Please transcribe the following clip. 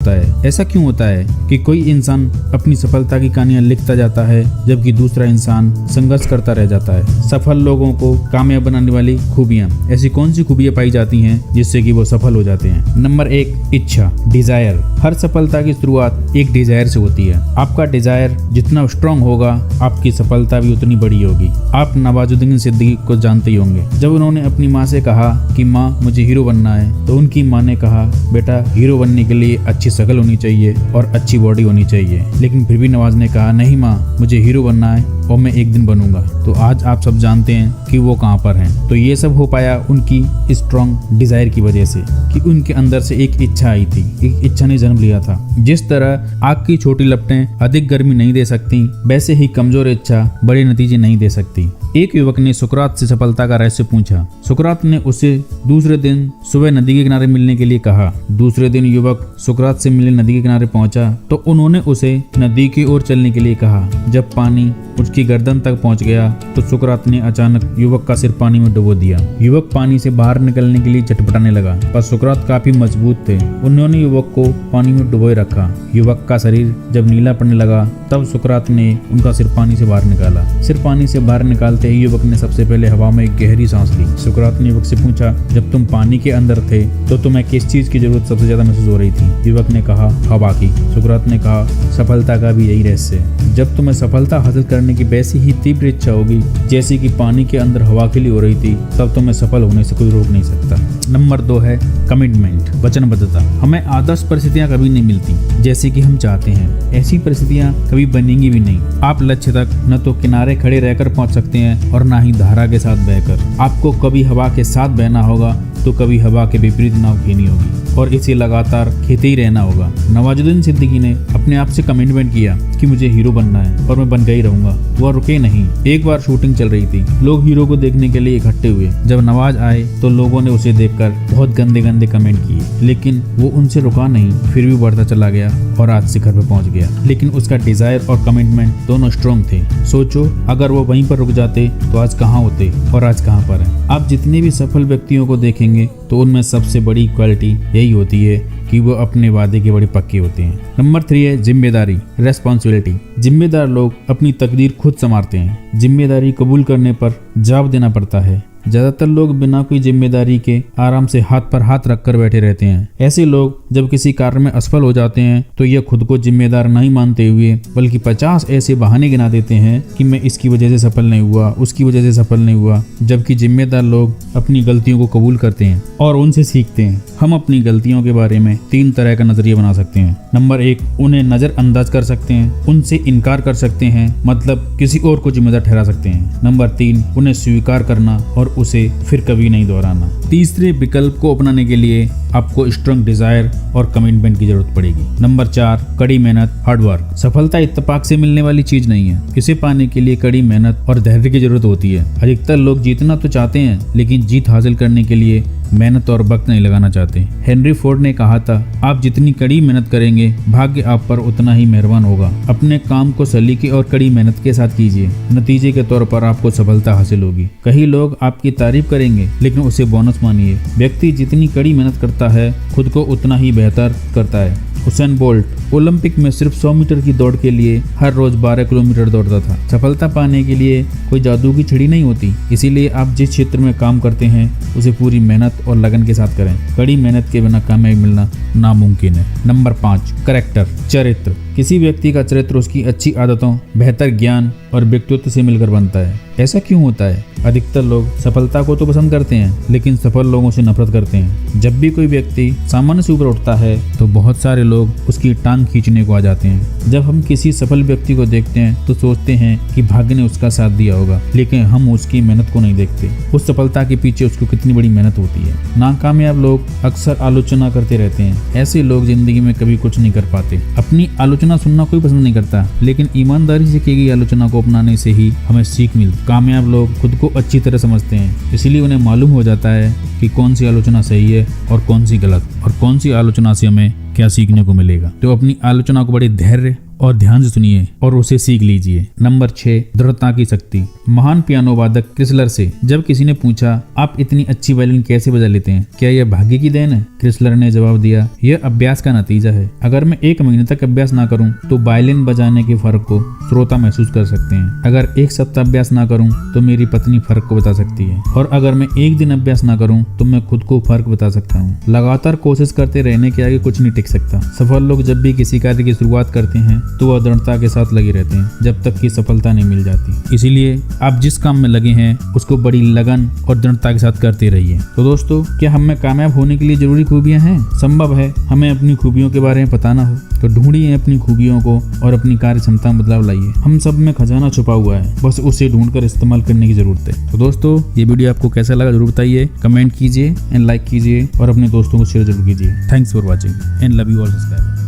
होता है। ऐसा क्यों होता है कि कोई इंसान अपनी सफलता की कहानियां लिखता जाता है जबकि दूसरा इंसान संघर्ष करता रह जाता है। सफल लोगों को कामयाब बनाने वाली खूबियां, ऐसी कौन सी खूबियां पाई जाती हैं जिससे कि वो सफल हो जाते हैं? नंबर 1, इच्छा, डिजायर। हर सफलता की शुरुआत एक डिजायर से होती है। आपका डिजायर जितना स्ट्रांग होगा, आपकी सफलता भी उतनी बड़ी होगी। आप नवाजुद्दीन सिद्दीकी को जानते ही होंगे। जब उन्होंने अपनी माँ से कहा कि माँ मुझे हीरो बनना है, तो उनकी माँ ने कहा बेटा हीरो बनने के लिए अच्छी शक्ल होनी चाहिए और अच्छी बॉडी होनी चाहिए। लेकिन फिर भी नवाज ने कहा नहीं माँ, मुझे हीरो बनना है और मैं एक दिन बनूंगा। तो आज आप सब जानते हैं कि वो कहाँ पर हैं। तो ये सब हो पाया उनकी स्ट्रॉन्ग डिजायर की वजह से, कि उनके अंदर से एक इच्छा आई थी, एक इच्छा ने जन्म लिया था। जिस तरह आग की छोटी लपटें अधिक गर्मी नहीं दे सकती, वैसे ही कमजोर इच्छा बड़े नतीजे नहीं दे सकती। एक युवक ने सुकरात से सफलता का रहस्य पूछा। सुकरात ने उसे दूसरे दिन सुबह नदी के किनारे मिलने के लिए कहा। दूसरे दिन युवक सुकरात से मिलने नदी के किनारे पहुंचा तो उन्होंने उसे नदी की ओर चलने के लिए कहा। जब पानी उसकी गर्दन तक पहुंच गया तो सुकरात ने अचानक युवक का सिर पानी में डुबो दिया। युवक पानी से बाहर निकलने के लिए चटपटाने लगा, पर सुकरात काफी मजबूत थे। उन्होंने युवक को पानी में डुबोए रखा। युवक का शरीर जब नीला पड़ने लगा तब सुकरात ने उनका सिर पानी से बाहर निकाला। सिर पानी से बाहर निकालते ही युवक ने सबसे पहले हवा में एक गहरी सांस ली। सुकरात ने युवक से पूछा, जब तुम पानी के अंदर थे तो तुम्हें किस चीज की जरूरत सबसे ज्यादा महसूस हो रही थी? युवक ने कहा हवा की। सुकरात ने कहा सफलता का भी यही रहस्य है। जब तुम्हें सफलता हासिल करने की वैसी ही तीव्र इच्छा होगी जैसी कि पानी के अंदर हवा के लिए हो रही थी, तब तुम्हें सफल होने से कोई रोक नहीं सकता। नंबर 2 है कमिटमेंट, वचनबद्धता। हमें आदर्श परिस्थितियां कभी नहीं मिलती जैसे कि हम चाहते हैं। ऐसी परिस्थितियां कभी बनेंगी भी नहीं। आप लक्ष्य तक न तो किनारे खड़े रहकर पहुंच सकते हैं और ना ही धारा के साथ बहकर। आपको कभी हवा के साथ बहना होगा तो कभी हवा के विपरीत नाव खेनी होगी और इसे लगातार खेते ही रहना होगा। नवाजुद्दीन सिद्दीकी ने अपने आप से कमिटमेंट किया कि मुझे हीरो बनना है और मैं बन के ही रहूंगा। वह रुके नहीं। एक बार शूटिंग चल रही थी, लोग हीरो को देखने के लिए इकट्ठे हुए। जब नवाज आए तो लोगों ने उसे देखकर बहुत गंदे गंदे कमेंट किए, लेकिन वो उनसे रुका नहीं, फिर भी बढ़ता चला गया और आज शिखर पर पहुंच गया। लेकिन उसका डिजायर और कमिटमेंट दोनों स्ट्रॉन्ग थे। सोचो अगर वो वहीं पर रुक जाते तो आज कहाँ होते और आज कहाँ पर है। आप जितने भी सफल व्यक्तियों को देखेंगे तो उनमें सबसे बड़ी क्वालिटी यही होती है कि वो अपने वादे के बड़े पक्के होते हैं। नंबर 3 है जिम्मेदारी, रेस्पॉन्सिबिलिटी। जिम्मेदार लोग अपनी तकदीर खुद संवारते हैं। जिम्मेदारी कबूल करने पर जवाब देना पड़ता है। ज्यादातर लोग बिना कोई जिम्मेदारी के आराम से हाथ पर हाथ रखकर बैठे रहते हैं। ऐसे लोग जब किसी कार्य में असफल हो जाते हैं तो ये खुद को जिम्मेदार नहीं मानते हुए बल्कि 50 ऐसे बहाने गिना देते हैं कि मैं इसकी वजह से सफल नहीं हुआ, उसकी वजह से सफल नहीं हुआ। जबकि जिम्मेदार लोग अपनी गलतियों को कबूल करते हैं और उनसे सीखते हैं। हम अपनी गलतियों के बारे में 3 तरह का नजरिया बना सकते हैं। नंबर 1, उन्हें नजरअंदाज कर सकते हैं, उनसे इनकार कर सकते हैं, मतलब किसी और को जिम्मेदार ठहरा सकते हैं। नंबर 3, उन्हें स्वीकार करना और उसे फिर कभी नहीं दोहराना। तीसरे विकल्प को अपनाने के लिए आपको स्ट्रॉन्ग डिजायर और कमिटमेंट की जरूरत पड़ेगी। नंबर 4, कड़ी मेहनत, हार्ड वर्क। सफलता इत्तेफाक से मिलने वाली चीज नहीं है। इसे पाने के लिए कड़ी मेहनत और धैर्य की जरूरत होती है। अधिकतर लोग जीतना तो चाहते हैं लेकिन जीत हासिल करने के लिए मेहनत और वक्त नहीं लगाना चाहते। हेनरी फोर्ड ने कहा था, आप जितनी कड़ी मेहनत करेंगे भाग्य आप पर उतना ही मेहरबान होगा। अपने काम को सलीके और कड़ी मेहनत के साथ कीजिए। नतीजे के तौर पर आपको सफलता हासिल होगी। कई लोग आपकी तारीफ करेंगे लेकिन उसे बोनस मानिए। व्यक्ति जितनी कड़ी मेहनत करता है खुद को उतना ही बेहतर करता है। हुसैन बोल्ट ओलंपिक में सिर्फ 100 मीटर की दौड़ के लिए हर रोज 12 किलोमीटर दौड़ता था। सफलता पाने के लिए कोई जादू की छड़ी नहीं होती। इसीलिए आप जिस क्षेत्र में काम करते हैं उसे पूरी मेहनत और लगन के साथ करें। कड़ी मेहनत के बिना कामयाबी मिलना नामुमकिन है। नंबर 5, कैरेक्टर, चरित्र। किसी व्यक्ति का चरित्र उसकी अच्छी आदतों, बेहतर ज्ञान और व्यक्तित्व से मिलकर बनता है। ऐसा क्यों होता है? अधिकतर लोग सफलता को तो पसंद करते हैं लेकिन सफल लोगों से नफरत करते हैं। जब भी कोई व्यक्ति सामान्य से ऊपर उठता है तो बहुत सारे लोग उसकी टांग खींचने को आ जाते हैं। जब हम किसी सफल व्यक्ति को देखते हैं तो सोचते हैं कि भाग्य ने उसका साथ दिया होगा, लेकिन हम उसकी मेहनत को नहीं देखते। उस सफलता के पीछे उसको कितनी बड़ी मेहनत होती है। नाकामयाब लोग अक्सर आलोचना करते रहते हैं। ऐसे लोग जिंदगी में कभी कुछ नहीं कर पाते। अपनी आलोचना सुनना कोई पसंद नहीं करता, लेकिन ईमानदारी से की गई आलोचना को अपनाने से ही हमें सीख मिलती। कामयाब लोग खुद को अच्छी तरह समझते हैं, इसलिए उन्हें मालूम हो जाता है कि कौन सी आलोचना सही है और कौन सी गलत, और कौन सी आलोचना से हमें क्या सीखने को मिलेगा। तो अपनी आलोचना को बड़े धैर्य और ध्यान से सुनिए और उसे सीख लीजिए। नंबर 6, दृढ़ता की शक्ति। महान पियानो वादक क्रिसलर से जब किसी ने पूछा, आप इतनी अच्छी वायलिन कैसे बजा लेते हैं, क्या यह भाग्य की देन है? क्रिसलर ने जवाब दिया, यह अभ्यास का नतीजा है। अगर मैं 1 महीने तक अभ्यास ना करूं तो वायलिन बजाने के फर्क को श्रोता महसूस कर सकते हैं। अगर 1 सप्ताह अभ्यास ना करूं तो मेरी पत्नी फर्क को बता सकती है, और अगर मैं 1 दिन अभ्यास ना करूं तो मैं खुद को फर्क बता सकता हूं। लगातार कोशिश करते रहने के आगे कुछ नहीं टिक सकता। सफल लोग जब भी किसी कार्य की शुरुआत करते हैं तो वह दृढ़ता के साथ लगे रहते हैं जब तक कि सफलता नहीं मिल जाती। इसीलिए आप जिस काम में लगे हैं उसको बड़ी लगन और दृढ़ता के साथ करते रहिए। तो दोस्तों, क्या हम में कामयाब होने के लिए जरूरी खूबियां हैं? संभव है हमें अपनी खूबियों के बारे में पता ना हो, तो ढूंढिए अपनी खूबियों को और अपनी कार्य क्षमता में बदलाव लाइए। हम सब में खजाना छुपा हुआ है, बस उसे ढूंढकर इस्तेमाल करने की जरूरत है। तो दोस्तों, ये वीडियो आपको कैसा लगा जरूर बताइए, कमेंट कीजिए एंड लाइक कीजिए और अपने दोस्तों को शेयर जरूर कीजिए। Thanks for watching and love you all subscriber.